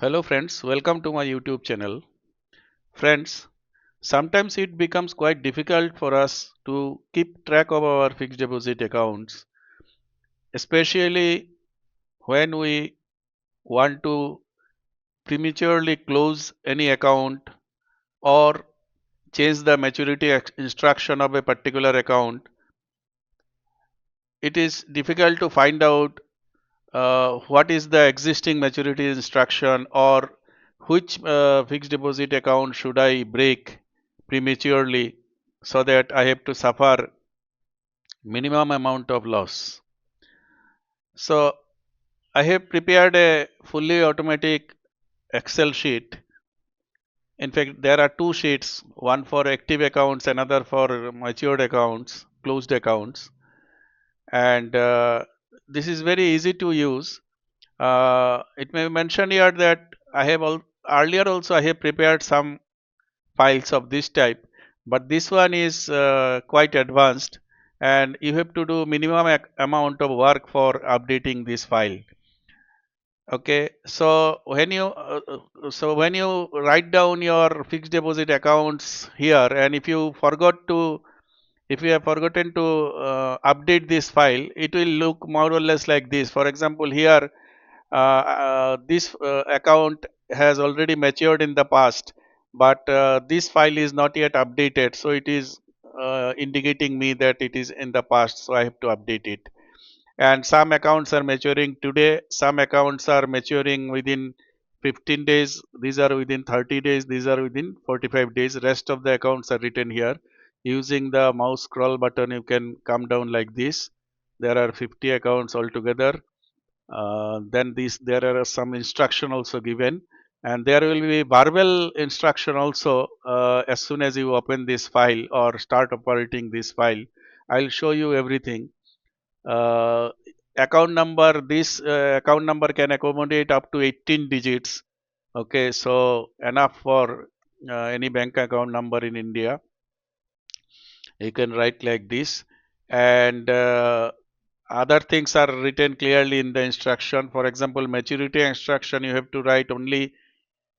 Hello friends, welcome to my YouTube channel. Friends, sometimes it becomes quite difficult for us to keep track of our fixed deposit accounts, especially when we want to prematurely close any account or change the maturity instruction of a particular account. It is difficult to find out what is the existing maturity instruction or which fixed deposit account should I break prematurely so that I have to suffer minimum amount of loss. So I have prepared a fully automatic Excel sheet. In fact, there are two sheets, one for active accounts, another for matured accounts, closed accounts. And this is very easy to use. It may be mentioned here that I have earlier also I have prepared some files of this type, but this one is quite advanced, and you have to do minimum amount of work for updating this file. Okay, so when you write down your fixed deposit accounts here, and if you have forgotten to update this file, it will look more or less like this. For example, here this account has already matured in the past, but this file is not yet updated, so it is indicating me that it is in the past, so I have to update it. And some accounts are maturing today, some accounts are maturing within 15 days, these are within 30 days, these are within 45 days. Rest of the accounts are written here. Using the mouse scroll button, you can come down like this. There are 50 accounts altogether. Then there are some instruction also given, and there will be verbal instruction also as soon as you open this file or start operating this file. I'll show you everything. uh, Account number, this account number can accommodate up to 18 digits. Okay, so enough for any bank account number in India. You can write like this, and other things are written clearly in the instruction. For example, maturity instruction, you have to write only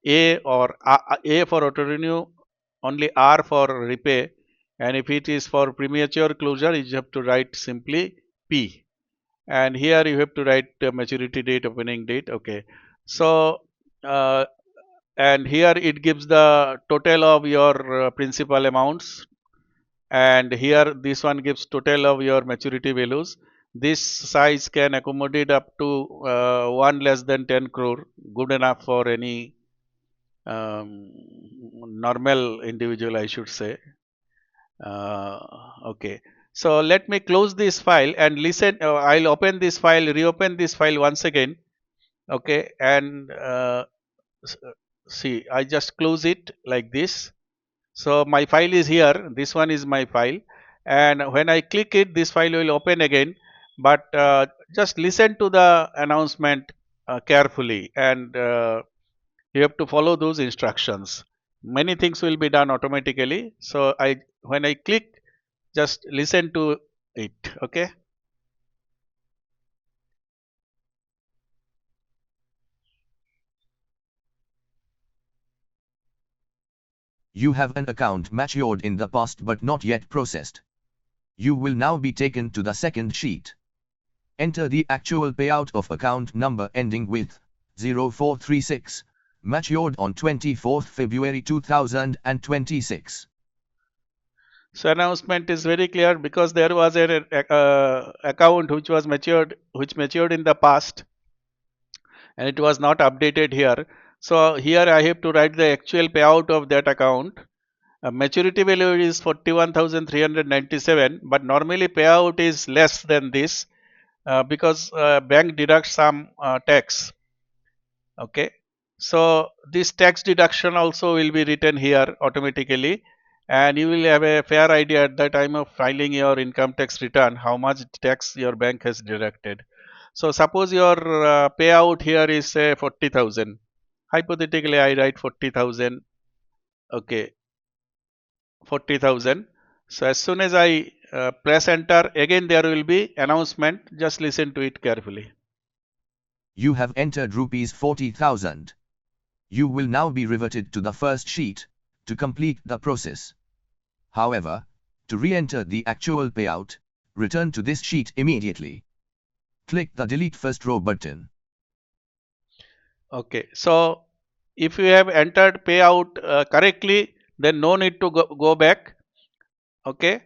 A, or A for auto renew, only R for repay, and if it is for premature closure, you have to write simply P. And here you have to write maturity date, opening date. Okay, so uh, and here it gives the total of your principal amounts, and here this one gives total of your maturity values. This size can accommodate up to 1 less than 10 crore, good enough for any normal individual, I should say. uh, okay, so let me close this file and listen. I'll open this file, reopen this file once again. Okay, and see, I just close it like this. So my file is here, this one is my file, and when I click it, this file will open again. But just listen to the announcement carefully, and you have to follow those instructions. Many things will be done automatically. So when I click, just listen to it. Okay. You have an account matured in the past but not yet processed. You will now be taken to the second sheet. Enter the actual payout of account number ending with 0436, matured on 24th February 2026. So announcement is very clear because there was an account which matured in the past, and it was not updated here. So here I have to write the actual payout of that account. Maturity value is 41,397, but normally payout is less than this because bank deducts some tax. Okay, so this tax deduction also will be written here automatically, and you will have a fair idea at the time of filing your income tax return how much tax your bank has deducted. So suppose your payout here is say 40,000. Hypothetically, I write 40,000. Okay, 40,000. So as soon as I press enter, again there will be announcement. Just listen to it carefully. You have entered rupees 40,000. You will now be reverted to the first sheet to complete the process. However, to re-enter the actual payout, return to this sheet immediately. Click the Delete First Row button. Okay, so if you have entered payout correctly, then no need to go back. Okay,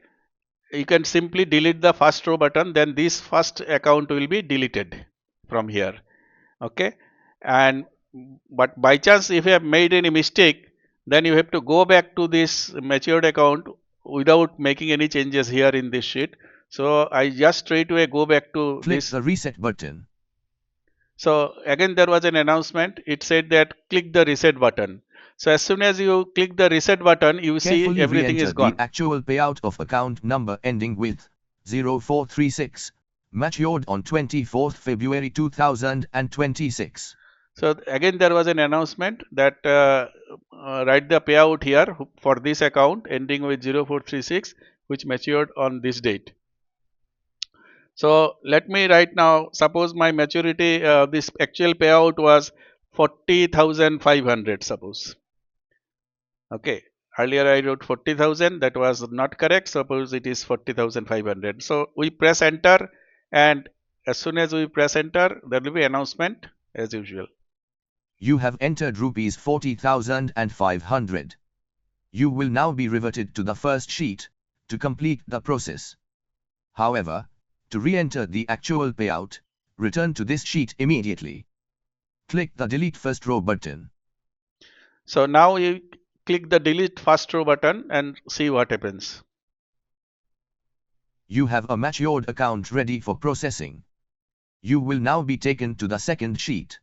you can simply delete the first row button, then this first account will be deleted from here. Okay, and but by chance if you have made any mistake, then you have to go back to this matured account without making any changes here in this sheet. So I just straight away go back to Click this. the Reset button. So again there was an announcement, it said that click the reset button. So as soon as you click the reset button, you see Carefully everything re-enter is the gone. actual payout of account number ending with 0436, matured on 24th February 2026. So again there was an announcement that write the payout here for this account ending with 0436 which matured on this date. So let me write now, suppose my maturity, this actual payout was 40,500 suppose. Okay, earlier I wrote 40,000, that was not correct, suppose it is 40,500. So we press enter, and as soon as we press enter, there will be announcement as usual. You have entered rupees 40,500. You will now be reverted to the first sheet to complete the process. However, to re-enter the actual payout, return to this sheet immediately. Click the Delete First Row button. So now you click the delete first row button and see what happens. You have a matured account ready for processing. You will now be taken to the second sheet.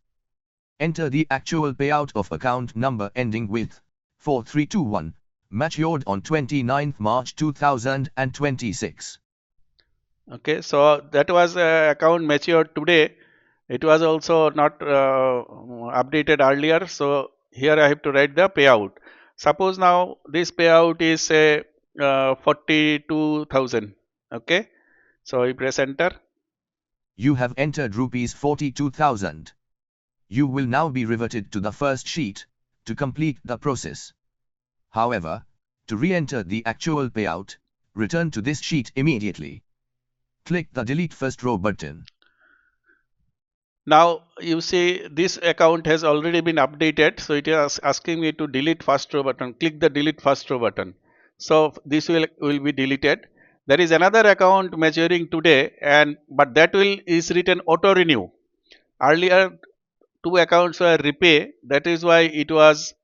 Enter the actual payout of account number ending with 4321, matured on 29th March 2026. Okay, so that was account matured today. It was also not updated earlier. So here I have to write the payout. Suppose now this payout is say 42,000. Okay, so I press enter. You have entered rupees 42,000. You will now be reverted to the first sheet to complete the process. However, to re-enter the actual payout, return to this sheet immediately. Click the Delete First Row button. Now you see this account has already been updated, so it is asking me to delete first row button. Click the delete first row button. So this will be deleted. There is another account maturing today, and but that will is written auto renew. Earlier two accounts were repay. That is why it was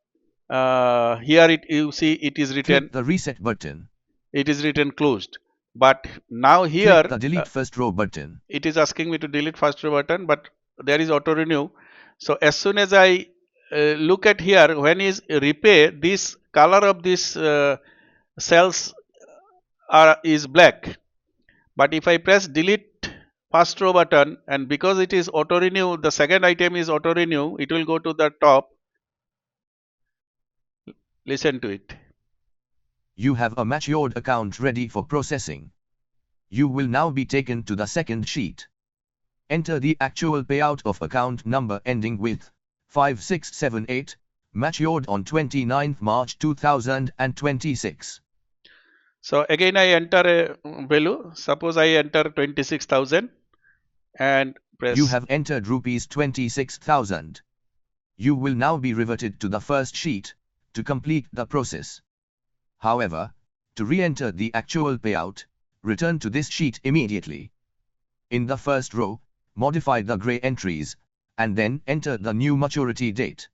here. You see it is written. Click the Reset button. It is written closed. But now here Click the Delete First Row button. it is asking me to delete first row button, but there is auto renew. So as soon as I look at here, when is repay, this color of this cells is black. But if I press delete first row button, and because it is auto renew, the second item is auto renew, it will go to the top. Listen to it. You have a matured account ready for processing. You will now be taken to the second sheet. Enter the actual payout of account number ending with 5678, matured on 29th March 2026. So again I enter a value. Suppose I enter 26,000 and press. You have entered rupees 26,000. You will now be reverted to the first sheet to complete the process. However, to re-enter the actual payout, return to this sheet immediately. In the first row, modify the gray entries, and then enter the new maturity date.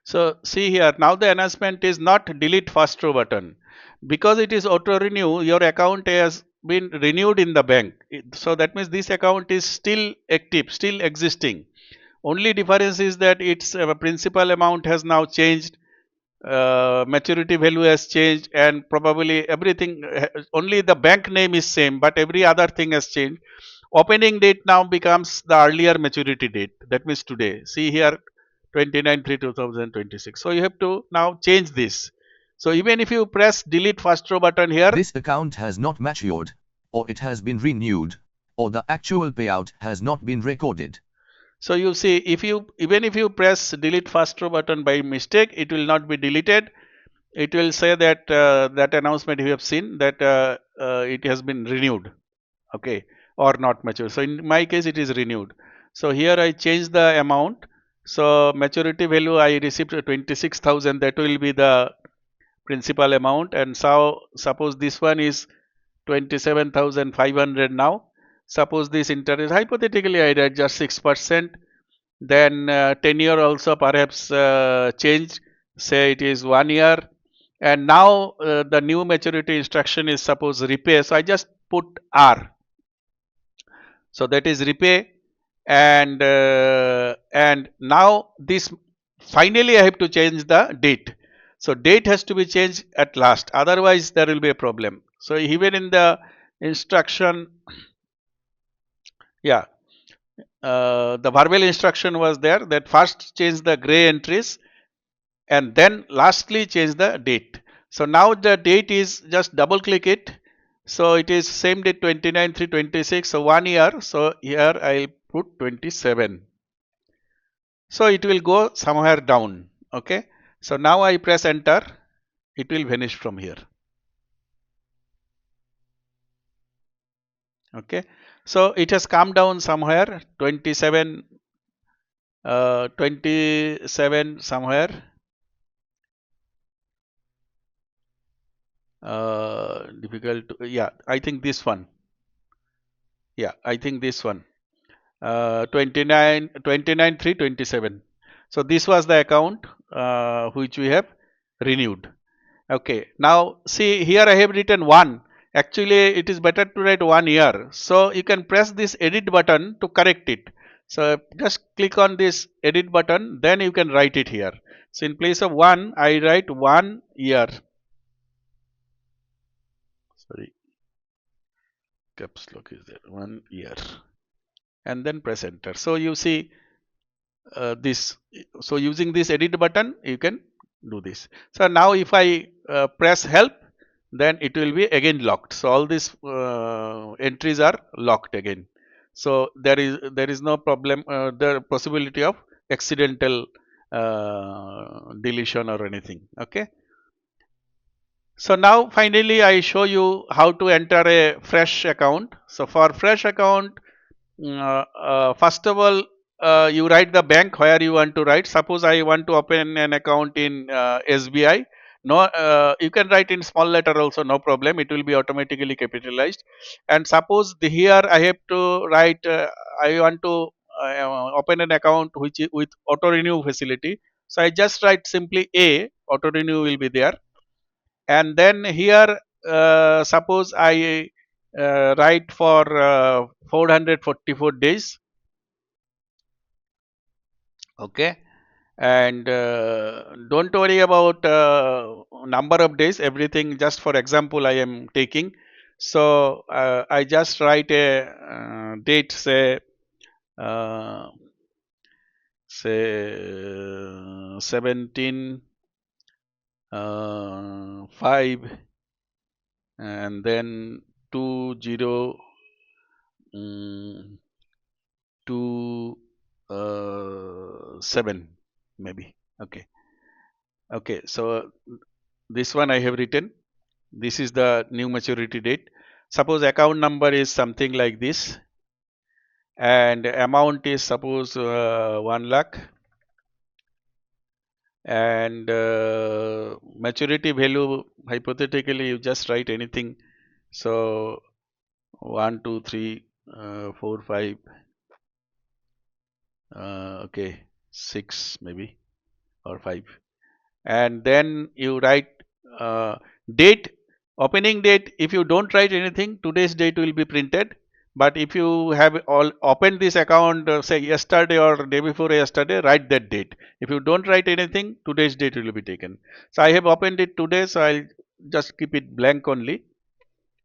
So see here, now the announcement is not delete first row button. Because it is auto renew, your account has been renewed in the bank. So that means this account is still active, still existing. Only difference is that its principal amount has now changed, maturity value has changed, and probably everything, only the bank name is same, but every other thing has changed. Opening date now becomes the earlier maturity date, that means today. See here 29/3/2026. So you have to now change this. So even if you press delete first row button here, this account has not matured, or it has been renewed, or the actual payout has not been recorded. So you see, if you even if you press delete first row button by mistake, it will not be deleted. It will say that that announcement you have seen that it has been renewed, okay, or not mature. So in my case, it is renewed. So here I change the amount. So maturity value I received 26,000. That will be the principal amount. And so suppose this one is 27,500 now. Suppose this interest, hypothetically I write just 6%. Then tenure also perhaps changed, say it is 1 year. And now the new maturity instruction is suppose repay. So I just put R. So that is repay. And now this finally I have to change the date. So date has to be changed at last, otherwise there will be a problem. So even in the instruction, yeah, the verbal instruction was there that first change the gray entries and then lastly change the date. So now the date is just double click it. So it is same date 29/3/26. So 1 year. So here I'll put 27. So it will go somewhere down. Okay. So now I press enter. It will vanish from here. Okay. So it has come down somewhere 27, 27 somewhere. Difficult to, yeah, I think this one. Yeah, I think this one. 29/3/27. So this was the account which we have renewed. Okay. Now see here I have written 1. Actually it is better to write 1 year. So you can press this edit button to correct it. So just click on this edit button, then you can write it here. So in place of 1, I write 1 year. Sorry, caps lock is there. 1 year. And then press enter. So you see this. So using this edit button, you can do this. So now if I press help, then it will be again locked. So all these entries are locked again. So there is no problem, the possibility of accidental deletion or anything. Okay. So now finally I show you how to enter a fresh account. So for fresh account, first of all, you write the bank where you want to write. Suppose I want to open an account in SBI. No, you can write in small letter also, no problem. It will be automatically capitalized. And suppose here I have to write. I want to open an account which is with auto renew facility. So I just write simply A. Auto renew will be there. And then here, suppose I write for 444 days. Okay. And don't worry about number of days, everything just for example I am taking. So I just write a date, uh, say 17 5 and then 20 to 7 maybe. Okay. Okay. So this one I have written. This is the new maturity date. Suppose account number is something like this, and amount is suppose 1 lakh, and maturity value hypothetically you just write anything. So 1, 2, 3, 4, 5, okay, 6 maybe or 5. And then you write uh, date, opening date. If you don't write anything, today's date will be printed. But if you have all opened this account say yesterday or day before yesterday, write that date. If you don't write anything, today's date will be taken. So I have opened it today, so I'll just keep it blank only.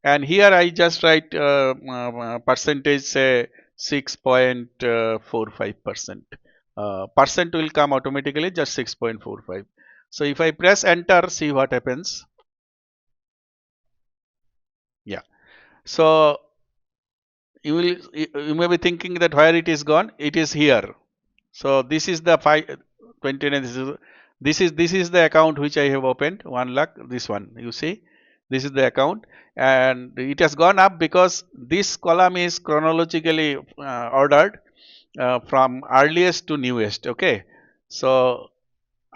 And here I just write percentage, say 6.45%. Percent will come automatically, just 6.45. So if I press enter, see what happens. Yeah. So you may be thinking that where it is gone. It is here. So this is the 29. This is the account which I have opened, 1 lakh. This one, you see, this is the account, and it has gone up because this column is chronologically ordered from earliest to newest. Okay, so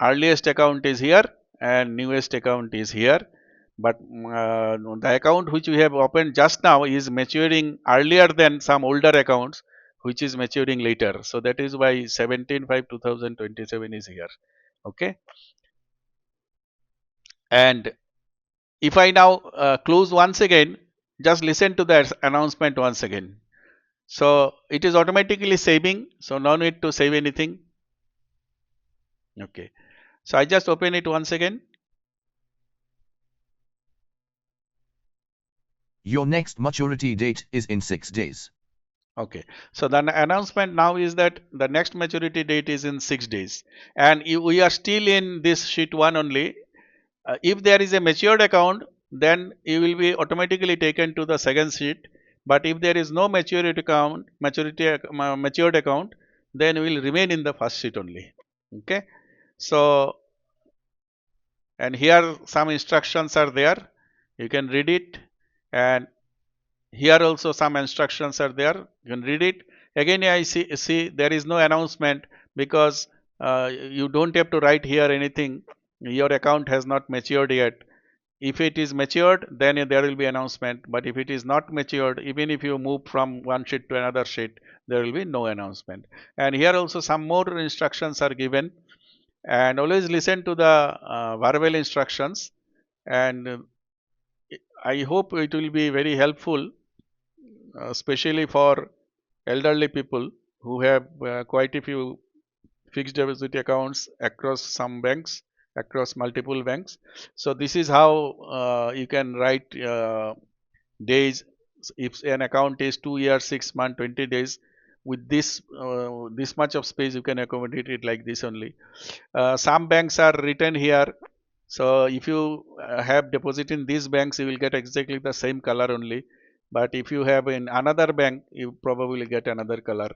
earliest account is here and newest account is here, but the account which we have opened just now is maturing earlier than some older accounts which is maturing later. So that is why 17/5/2027 is here. Okay, and if I now close once again, just listen to the announcement once again. So it is automatically saving, so no need to save anything. Okay, so I just open it once again. Your next maturity date is in 6 days. Okay, so the announcement now is that the next maturity date is in 6 days, and we are still in this sheet 1 only. If there is a matured account, then you will be automatically taken to the second sheet. But if there is no matured account, then we will remain in the first sheet only. Okay, so and here some instructions are there. You can read it, and here also some instructions are there. You can read it. Again, I see there is no announcement because you don't have to write here anything. Your account has not matured yet. If it is matured, then there will be announcement. But if it is not matured, even if you move from one sheet to another sheet, there will be no announcement. And here also some more instructions are given. And always listen to the verbal instructions. And I hope it will be very helpful, especially for elderly people who have quite a few fixed deposit accounts across some banks, across multiple banks. So this is how you can write days. If an account is 2 years, 6 months, 20 days, with this much of space, you can accommodate it like this only. Some banks are written here. So if you have deposit in these banks, you will get exactly the same color only. But if you have in another bank, you probably get another color.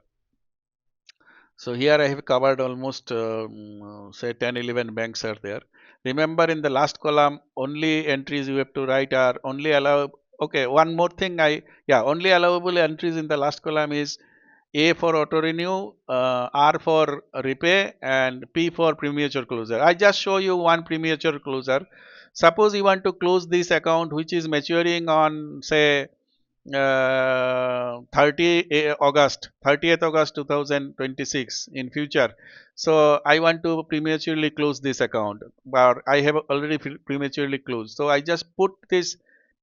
So here I have covered almost say 10, 11 banks are there. Remember in the last column, only entries you have to write are only allow. Okay, one more thing only allowable entries in the last column is A for auto renew, R for repay, and P for premature closure. I just show you one premature closure. Suppose you want to close this account which is maturing on say 30th August 2026 in future. So I want to prematurely close this account, but I have already prematurely closed. So I just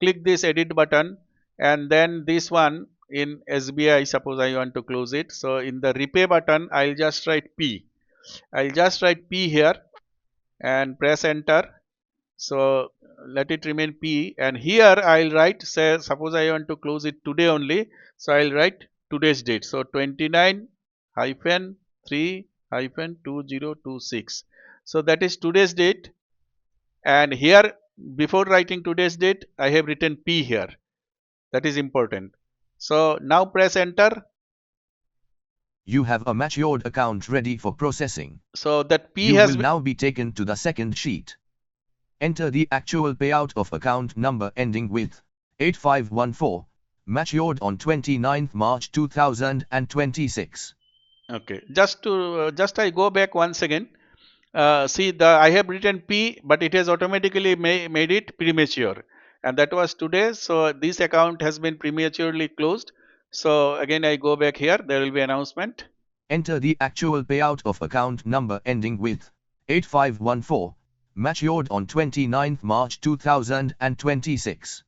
click this edit button, and then this one in SBI, suppose I want to close it. So in the repay button, I'll just write P. I'll just write P here and press enter. So let it remain P, and here I'll write, say suppose I want to close it today only, so I'll write today's date. So 29-3-2026. So that is today's date, and here before writing today's date I have written P here. That is important. So now press enter. You have a matured account ready for processing. So that P You has will now be taken to the second sheet. Enter the actual payout of account number ending with 8514, matured on 29th March 2026. Okay, just I go back once again. See, I have written P, but it has automatically made it premature, and that was today. So this account has been prematurely closed. So again, I go back here. There will be announcement. Enter the actual payout of account number ending with 8514, matured on 29th March 2026.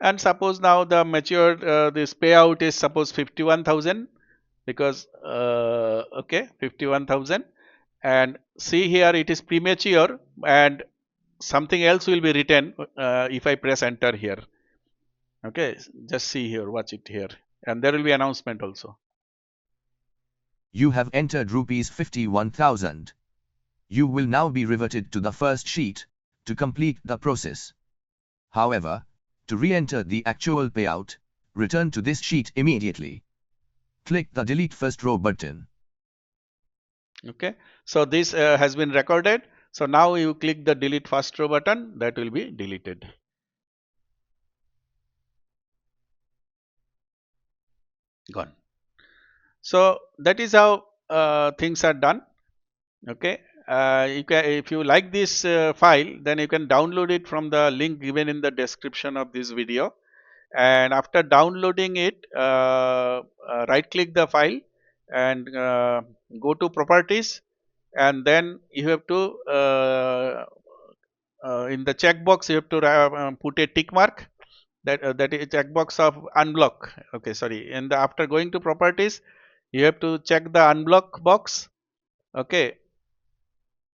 And suppose now the matured this payout is suppose 51,000, because okay, 51,000, and see here it is premature, and something else will be written if I press enter here. Okay, just see here, watch it here, and there will be announcement also. You have entered rupees 51,000. You will now be reverted to the first sheet to complete the process. However, to re-enter the actual payout, return to this sheet immediately. Click the delete first row button. Okay, so this has been recorded. So now you click the delete first row button, that will be deleted. Gone. So that is how things are done. Okay, you can, if you like this file, then you can download it from the link given in the description of this video. And after downloading it, right click the file and go to properties, and then you have to in the checkbox you have to put a tick mark, that is checkbox of unblock. Okay, sorry, and after going to properties, you have to check the unblock box. Okay,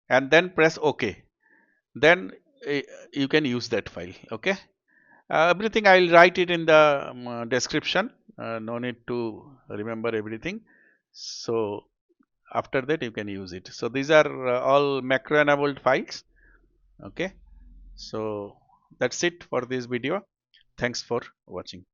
and then press OK. Then uh, you can use that file. Okay, everything I will write it in the description. No need to remember everything. So after that you can use it. So these are all macro enabled files. Okay, so that's it for this video. Thanks for watching.